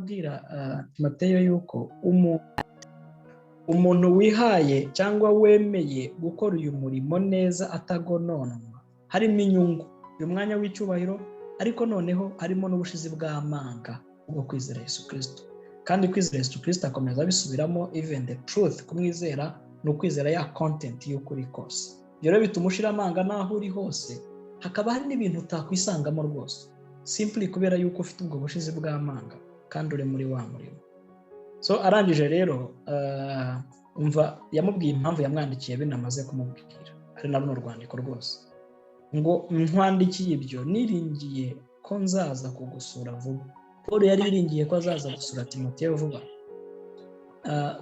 abwira Timoteyo yuko umuntu wihaye cyangwa wemeye gukora uyu murimo neza atagononwa harimo inyungu uyu mwanya w'icyubahiro, ariko noneho harimo n'ubushizi bw'amanga bwo kwizera Yesu Kristo. Kandi kwizera Yesu Kristo akomeza bisubiramo even the truth, kumwizera ni ukwizera ya content y'ukuri kose. Ibyo rero bituma ushira amanga naho uri hose, hakaba hari n'ibintu utakwisangamo rwose simply kubera yuko ufite ubwo bushizi bw'amanga kandi uri muri wa murimo. So arangije rero umva yamubwiye impamvu yamwandikiye binamaze kumubwira, ari na runo rwandiko rwose ngo nkwandikiye ibyo niringiye ko nzaza kugusura vuba. Paul yari yiringiye ko azaza gusura Timoteyo vuba,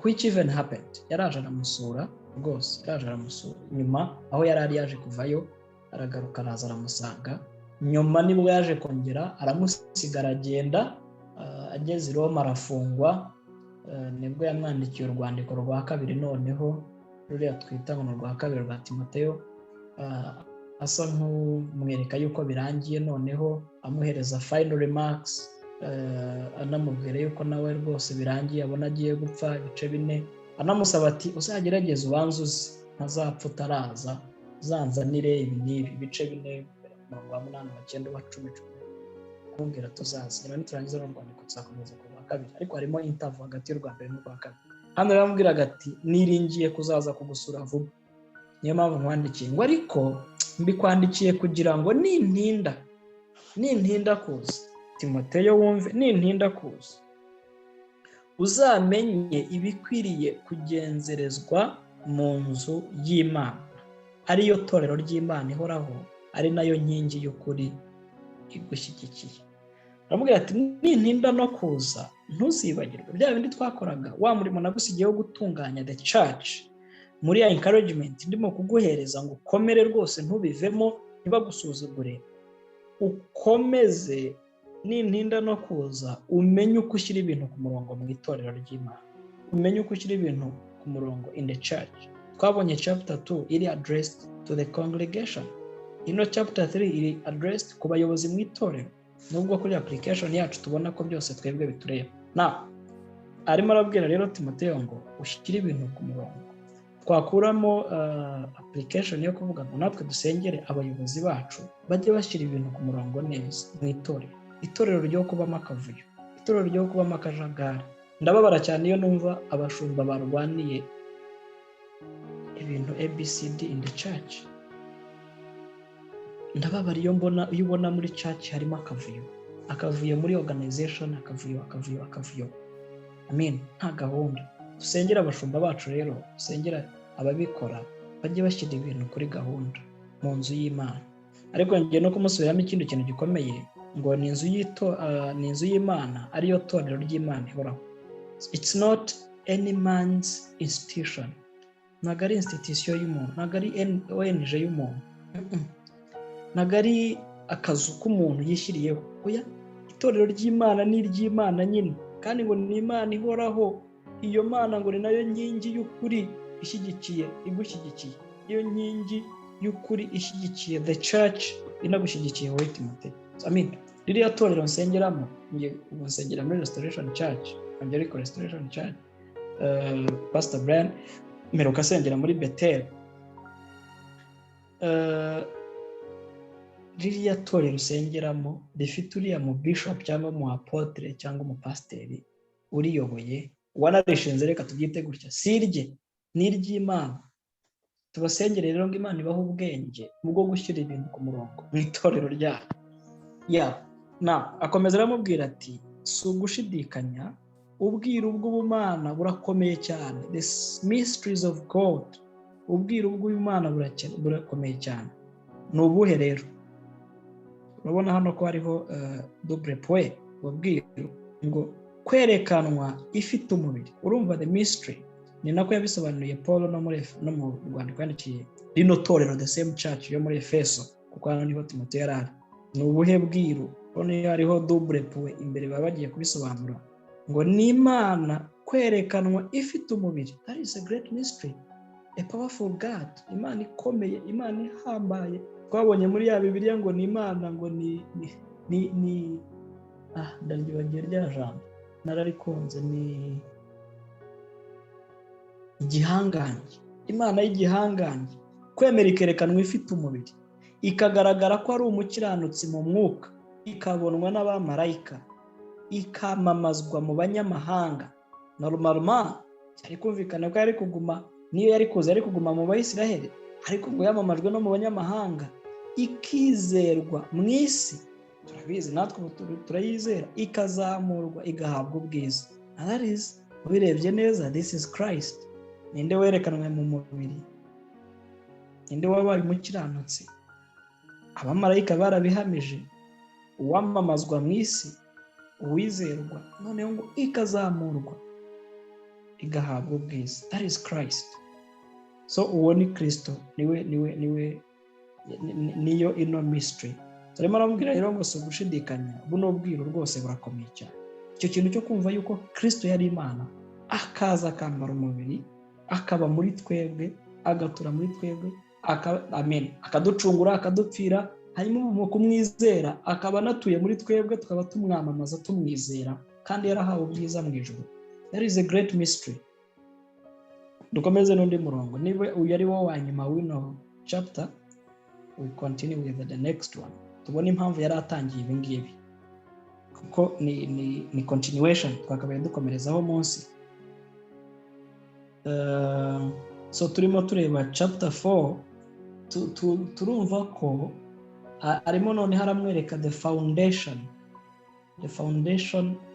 which even happened. Yaraje aramusura rwose, yaraje aramusura nyuma aho yari yaje kuvayo, aragaruka araza aramusanga. Nyuma nibwo yaje kongera aramusigara agenda, ageze i Roma arafungwa. Nibwo yamwandikiye urwandiko rwa kabiri, noneho ruriya twita ngo rwa kabiri rwa Timoteyo, asa nk'umwereka yuko birangiye, noneho amuhereza final remarks, anamubwira yuko nawe rwose birangiye, abona agiye gupfa ibice 4, anamusaba ati uzagerageze ubanze uzi ntazapfa utaraza, uzanzanire ibi n'ibi ibice 4 8 9 10 amubwira tuzaza. Nyuma niturangiza no rwandiko tuzakomeza ku rwa kabiri, ariko harimo interview hagati y'urwa mbere n'urwa kabiri. Hano yamubwiraga ati niringiye kuzaza kugusura vuba, niyo mpamvu nkwandikiye ngo, ariko mbikwandikiye kugira ngo nintinda kuza Timoteyo wumve, nintinda kuza uzamenye ibikwiriye kugenzerezwa mu nzu y'Imana, ariyo torero ry'Imana ihoraho, ari nayo nkingi y'ukuri igushyigikiye. Aramubwira ati nintinda no kuza ntuzibagirwe bya bindi twakoraga, wa murimo nagusigiyeho gutunganya the church, muri ya encouragement ndimo kuguhereza ngo ukomere rwose ntubivemo, ntibagusuzugure, ukomeze. Nintinda no kuza umenye uko ushyira ibintu ku murongo mu itorero ry'Imana, umenye uko ushyira ibintu ku murongo in the church. Twabonye chapter 2 iri addressed to the congregation, ino chapter 3 iri addressed ku bayobozi mu itorero, nubwo kuri application yacu tubona ko byose twebwe bitureba. Arimo arabwira rero Timoteyo ngo ushyire ibintu ku murongo. Twakuramo application yo kuvuga ngo natwe dusengere abayobozi bacu bajye bashyira ibintu ku murongo neza mu itorero ryo kubamo akavuyo, itorero ryo kubamo akajagari. Ndababara cyane iyo numva abashumba barwaniye ibintu ABCD in the church. Ndababara iyo ubona muri church harimo akavuyo muri organization, akavuyo. Amen, nta gahunda. Dusengera abashumba bacu rero, dusengera ababikora bajye bashyira ibintu kuri gahunda mu nzu y'Imana. Ariko ngiye no kumusubiramo ikindi kintu gikomeye ngo ni inzu y'Imana, ariyo torero ry'Imana ihoraho. It's not any man's institution. Ntabwo ari institution y'umuntu, ntabwo ari ONG y'umuntu, ntabwo ari akazu k'umuntu yishyiriyeho. Oya, itorero ry'Imana ni iry'Imana nyine, kandi ngo ni Imana ihoraho. Iyo Mana ngo ni nayo nkingi y'ukuri igushyigikiye, iyo nkingi y'ukuri ishyigikiye the church, inagushyigikiye wowe Timoteyo. Amen. Ririya torero nsengeramo, ngiye nsengera muri Restoration Church, Evangelical Restoration Church. Pastor Brian meruka asengera muri Bethel. Ririya torero usengeramo rifite uriya mu bishop cyangwa mu apotre cyangwa mu pasiteri uriyoboye, wanarishinze, reka tubyite gutya, sirye ni iry'Imana. Tubasengere rero ngo Imana ibahe ubwenge bwo gushyira ibintu ku murongo mu itorero ryayo. Akomeza aramubwira ati si ugushidikanya, ubwiru bw'ubumana burakomeye cyane. The mysteries of God, ubwiru bw'Imana burakomeye cyane. Ni ubuhe rero? Urabona hano ko hariho double point, ubwiru ngo kwerekanwa ifite umubiri. Urumva the mystery ni nako yabisobanuye Paul no mu rwandiko yandikiye rino torero the same church yo muri Efeso, kuko hano niho Timoteyo yari ari. Ni ubuhe bwiru? Hano hariho double point imbere, baba bagiye kubisobanura ngo ni Imana kwerekanwa ifite umubiri. That is a great mystery, a powerful God. Imana ikomeye, Imana ihambaye. Twabonye muri ya Bibiliya ngo ni Imana ngo ni ndabyibagiye rya jambo nararikunze, ni igihangange, imana y'igihangange, kwemera ikerekanwa ifite umubiri, ikagaragara ko ari umukiranutsi mu mwuka, ikabonwa n'abamarayika, ikamamazwa mu banyamahanga. Normalement yari kumvikana ko yari kuguma, niyo yari kuza yari kuguma mu Bayisiraheli, ariko ngo yamamajwe no mu banyamahanga, ikizerwa mu isi, turabizi natwe turayizera, ikazamurwa, igahabwa ubwiza. That is, ubirebye neza, this is Christ. Ninde werekanwe mu mubiri? Ninde wabaye umukiranutsi? Abamarayika barabihamije, uwamamazwa mu isi, uwizerwa, noneho ngo ikazamurwa, igahabwa ubwiza. That is Christ. So uwo ni Kristo, niyo ino mystery. Turimo aramubwira rero ngo si ugushidikanya, buno bwiru rwose burakomeye cyane. Icyo kintu cyo kumva yuko Kristo yari Imana, akaza akambara umubiri, akaba muri twebwe, agatura muri twebwe, akaducungura, akadupfira, hanyuma mu kumwizera akaba anatuye muri twebwe, tukaba tumwamamaza, tumwizera, kandi yarahawe ubwiza mu ijuru. That is a great mystery. Dukomeze n'undi murongo, niba uyu ari wo wa nyuma w'ino chapter, we continue with the next one. Tubona impamvu yari atangiye ibi ngibi, kuko ni continuation, twakabaye dukomerezaho munsi. So turimo tureba chapter 4, turumva ko arimo none haramwereka the foundation,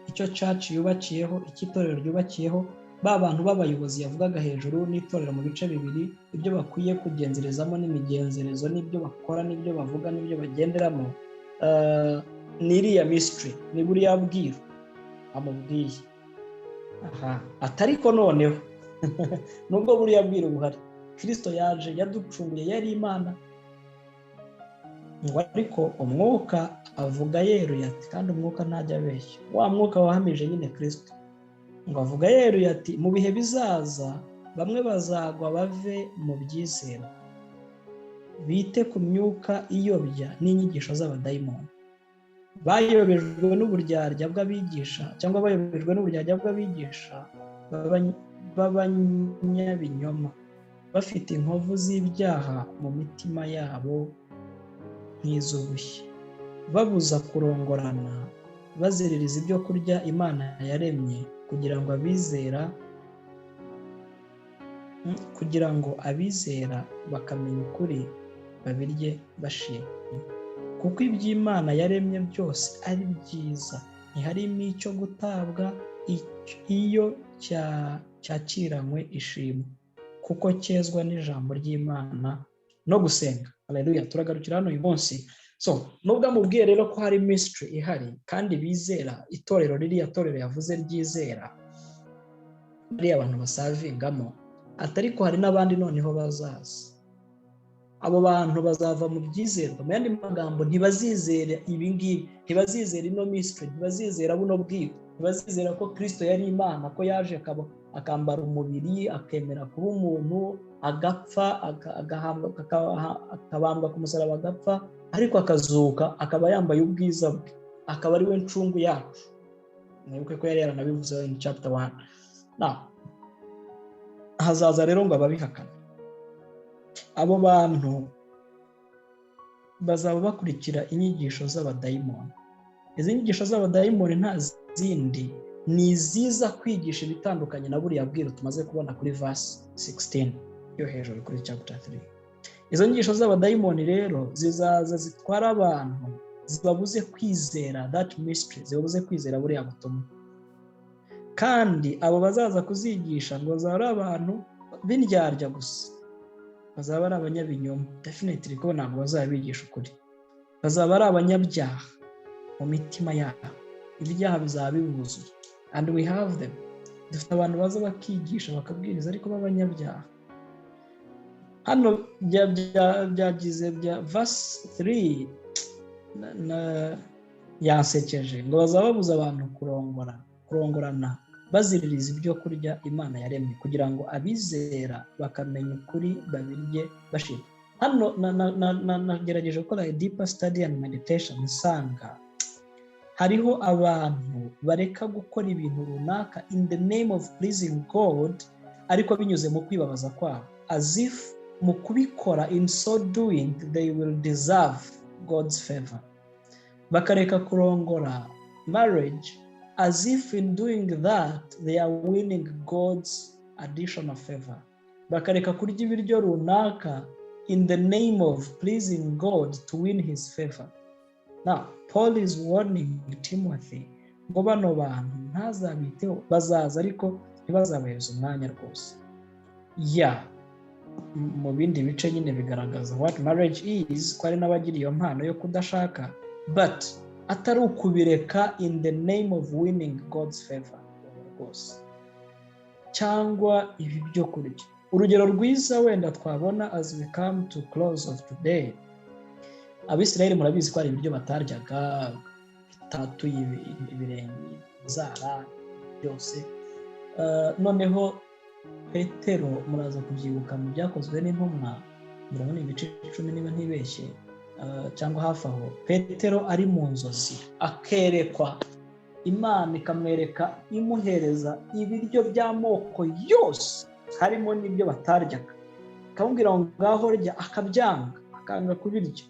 icyo church yubakiyeho, ikitorero ryubakiyeho, ba bantu b'abayobozi yavugaga hejuru, n'itorero mu bice bibiri, ibyo bakwiye kugenzerezamo n'imigenzerezo, n'ibyo bakora, n'ibyo bavuga, n'ibyo bagenderamo. N'iriya mystery, ni buriya bwiru amubwiye. Atariko noneho nubwo buriya bwiru buhari, Kristo yaje, yaducunguye, yari Imana, ngo ariko umwuka avuga yeruye ati, kandi umwuka ntajya abeshya, wa mwuka wahamije nyine Kristo, ngo avuga yeruye ati, mu bihe bizaza bamwe bazagwa bave mu byizero, bite ku myuka iyobya n'inyigisho z'abadayimoni, bayobejwe n'uburyarya bw'abigisha, cyangwa bayobejwe n'uburyarya bw'abigisha b'abanyabinyoma, bafite inkovu z'ibyaha mu mitima yabo nk'iz'ubushye, babuza kurongorana, baziririza ibyo kurya Imana yaremye, kugira ngo abizera bakamenya ukuri babirye bashimye, kuko iby'Imana yaremye byose ari byiza, ntiharimo icyo gutabwa iyo cyakiranywe ishimwe, kuko cyezwa n'ijambo ry'Imana no gusenga. Haleluya. Turagarukira hano uyu munsi. So nubwo amubwiye rero ko hari mystery ihari, kandi bizera, itorero ririya torero yavuze ryizera, ari abantu basavingamo, atari ko hari n'abandi noneho bazaza. Abo bantu bazava mu byizerwa, mu yandi magambo ntibazizera ibi ngibi, ntibazizera ino mystery, ntibazizera buno bwiru, ntibazizera ko Kristo yari Imana, ko yaje akambara umubiri, akemera kuba umuntu, agapfa, akabambwa ku musaraba, agapfa, ariko akazuka, akaba yambaye ubwiza bwe, akaba ari we ncungu yacu. Mwibuke ko yari yaranabivuze in chapter 1. Now hazaza rero ngo ababihakana, abo bantu bazaba bakurikira inyigisho z'abadayimoni. Izi nyigisho z'abadayimoni nta zindi, ni iziza kwigisha ibitandukanye na buriya bwiru tumaze kubona kuri verse 16 yo hejuru kuri chapter 3. Izo nyigisho z'abadayimoni rero zizaza zitwara abantu, zibabuze kwizera that mystery, zibabuze kwizera buriya butumwa. Kandi abo bazaza kuzigisha ngo bazaba ari abantu b'indyarya gusa, bazaba ari abanyabinyoma, definitely ko ntabwo bazaba bigisha ukuri, bazaba ari abanyabyaha mu mitima yabo, ibyaha bizaba bibuzuye, and we have them. Dufite abantu baza bakigisha bakabwiriza ariko b'abanyabyaha. Hano byagize bya verse 3 yansekeje, ngo bazaba babuza abantu kurongorana, baziririza ibyo kurya Imana yaremye, kugira ngo abizera bakamenya ukuri babirye bashimye. Hano nagerageje gukora a deeper study and meditation, nsanga hariho abantu bareka gukora ibintu runaka in the name of pleasing God, ariko binyuze mu kwibabaza kwabo, as if mu kubikora in so doing they will deserve God's favor. Bakareka kurongora marriage as if in doing that they are winning God's additional favor. Bakareka kurya ibiryo runaka in the name of pleasing God to win his favor. Now, Paul is warning Timothy ngo bano bantu ntazabiteho, bazaza ariko ntibazabaheza umwanya rwose. Mu bindi bice nyine bigaragaza what marriage is, ko ari n'abagira iyo mpano yo kudashaka, but atari ukubireka in the name of winning God's favor rwose, cyangwa ibi byo kurya. Urugero rwiza wenda twabona as we come to close of today, Abisirayeli murabizi ko hari ibiryo bataryaga bitatuye ibirenge, inzara byose. Noneho Petero muraza kubyibuka mu byakozwe n'intumwa, murabona ibice 10 niba ntibeshye, cyangwa hafi aho, Petero ari mu nzozi akerekwa, Imana ikamwereka imuhereza ibiryo by'amoko yose harimo n'ibyo bataryaga, akamubwira ngo ngaho rya, akabyanga, akanga kubirya.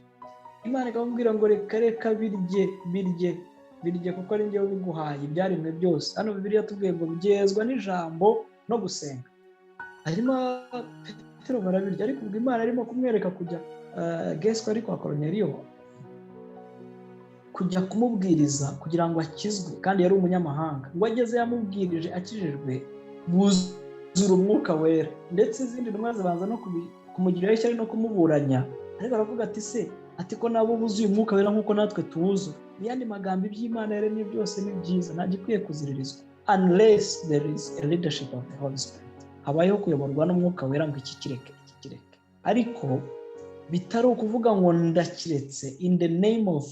Imana ikamubwira ngo reka birye kuko ari njyewe ubiguhaye ibyaremwe byose. Hano Bibiliya tubwiye ngo byezwa n'ijambo no gusenga. Hanyuma Petero barabirya, ariko ubwo Imana arimo kumwereka kujya Gesco ari kwa Korneliyo kujya kumubwiriza kugira ngo akizwe, kandi yari umunyamahanga. Ngo ageze yamubwirije, akijijwe, buzura umwuka wera, ndetse izindi ntumwa zibanza no kumugirira ishyari no kumuburanya. Ariko aravuga ati se, ati ko nabo buzuye umwuka wera nk'uko natwe tuwuzura. N'iyandi magambo iby'Imana yaremye byose ni byiza, nta gikwiye kuziririzwa unless there is a leadership of the Holy Spirit. Habayeho kuyoborwa n'umwuka wera ngo iki kireke. Ariko bitari ukuvuga ngo ndakiretse in the name of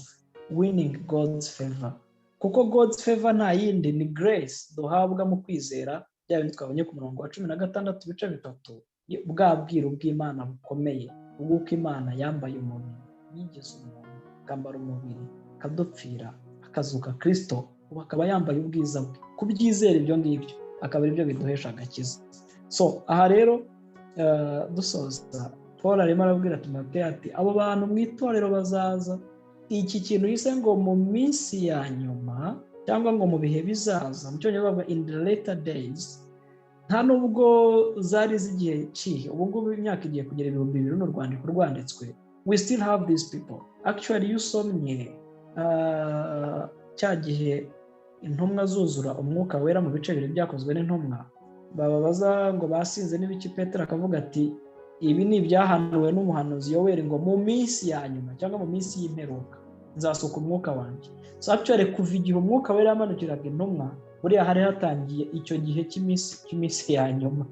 winning God's favor, kuko God's favor nta yindi ni grace duhabwa mu kwizera, bya bintu twabonye ku murongo wa 16 ibice 3, bwa bwiru bw'Imana bukomeye, ubwo Imana yambaye umuntu, yigize umuntu, akambara umubiri, akadupfira, akazuka Kristo, ubu akaba yambaye ubwiza bwe. Kubyizera ibyo ngibyo akaba aribyo biduhesha agakiza. So aha rero dusoza, Paul arimo arabwira Timoteyo ati abo bantu mu itorero bazaza, iki kintu yise ngo mu minsi ya nyuma, cyangwa ngo mu bihe bizaza, mu cyongereza bavuga in the later days. Nta nubwo zari zigiye kihe, ubu ngubu imyaka igiye kugera 2000 n'urwandiko rwanditswe, we still have these people. Actually yusomye cya gihe intumwa zuzura umwuka wera mu bice 2 byakozwe n'intumwa, bababaza ngo basinze n'ibiki, Petero akavuga ati ibi ni ibyahanuwe n'umuhanuzi Yoweri ngo mu minsi ya nyuma, cyangwa mu minsi y'imperuka nzasuka umwuka wanjye. So actually kuva igihe umwuka wera yamanukiraga intumwa, buriya hari hatangiye icyo gihe cy'iminsi ya nyuma.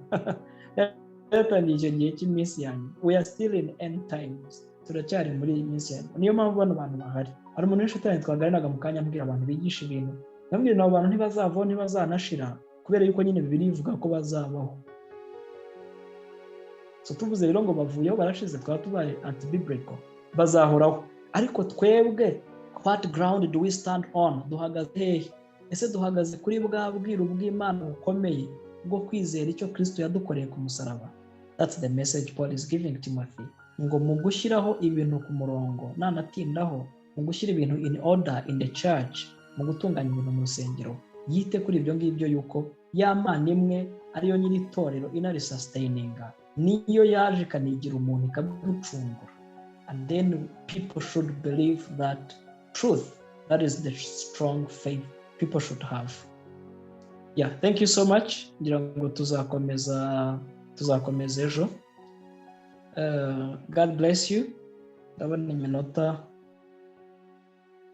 Hatangiye icyo gihe cy'iminsi ya nyuma. We are still in end times, turacyari muri iyi minsi ya nyuma. Niyo mpamvu bano bantu bahari. Hari umuntu w'inshitani twaganiraga mu kanya ambwira abantu bigisha ibintu, nambwira nabo bantu ntibazavaho, ntibazanashira, kubera yuko nyine Bibiliya ivuga ko bazabaho. So tuvuze rero ngo bavuyeho barashize, twaba tubaye anti-biblical, bazahoraho. Ariko twebwe, what ground do we stand on? Duhagaze hehe? Ese duhagaze kuri bwa bwiru bw'Imana bukomeye bwo kwizera icyo Kristo yadukoreye ku musaraba? That's the message Paul is giving Timothy. Ngo mu gushyiraho ibintu ku murongo, nanatindaho, mu gushyira ibintu in order in the church, mu gutunganya ibintu mu rusengero, yite kuri ibyo ngibyo yuko ya Mana imwe ariyo nyiri itorero inarisustaininga, niyo yaje ikanigira umuntu ikaducungura. And then people should believe that truth. That is the strong faith people should have. Yeah, thank you so much. Ngira ngo tuzakomeza ejo. God bless you. Ndabona iminota